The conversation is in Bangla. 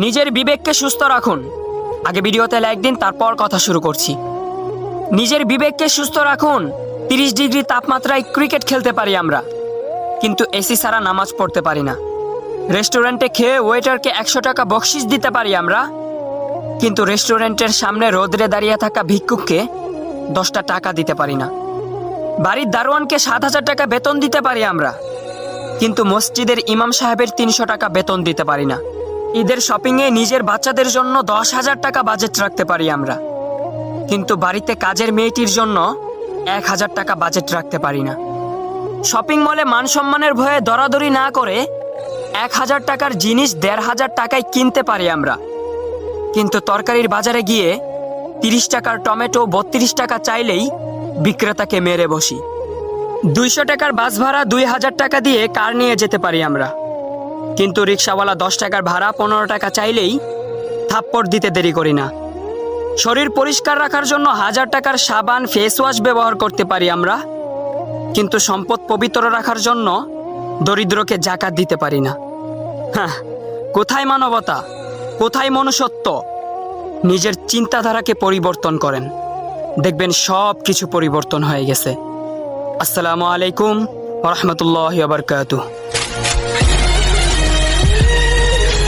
নিজের বিবেককে সুস্থ রাখুন। আগে ভিডিওতে লাইক দিন, তারপর কথা শুরু করছি। নিজের বিবেককে সুস্থ রাখুন। 30 ডিগ্রি তাপমাত্রায় ক্রিকেট খেলতে পারি আমরা, কিন্তু এসি ছাড়া নামাজ পড়তে পারি না। রেস্টুরেন্টে খেয়ে ওয়েটারকে 100 টাকা বকশিশ দিতে পারি আমরা, কিন্তু রেস্টুরেন্টের সামনে রোদরে দাঁড়িয়ে থাকা ভিক্ষুককে 10টা টাকা দিতে পারি না। বাড়ির দারোয়ানকে 7,000 টাকা বেতন দিতে পারি আমরা, কিন্তু মসজিদের ইমাম সাহেবের 300 টাকা বেতন দিতে পারি না। ঈদের শপিংয়ে নিজের বাচ্চাদের জন্য 10,000 টাকা বাজেট রাখতে পারি আমরা, কিন্তু বাড়িতে কাজের মেয়েটির জন্য 1,000 টাকা বাজেট রাখতে পারি না। শপিং মলে মান সম্মানের ভয়ে দরাদরি না করে 1,000 টাকার জিনিস 1,500 টাকায় কিনতে পারি আমরা, কিন্তু তরকারির বাজারে গিয়ে 30 টাকার টমেটো 32 টাকা চাইলেই বিক্রেতাকে মেরে বসি। 200 টাকার বাস ভাড়া 2,000 টাকা দিয়ে কার নিয়ে যেতে পারি আমরা, কিন্তু রিক্সাওয়ালা 10 টাকার ভাড়া 15 টাকা চাইলেই থাপ্পড় দিতে দেরি করি না। শরীর পরিষ্কার রাখার জন্য 1000 টাকার সাবান ফেস ওয়াশ ব্যবহার করতে পারি আমরা, কিন্তু সম্পদ পবিত্র রাখার জন্য দরিদ্রকে জাকাত দিতে পারি না। হ্যাঁ, কোথায় মানবতা, কোথায় মনুষ্যত্ব? নিজের চিন্তাধারাকে পরিবর্তন করেন, দেখবেন সব কিছু পরিবর্তন হয়ে গেছে। আসসালামু আলাইকুম ওয়া রাহমাতুল্লাহি ওয়া বারাকাতুহু।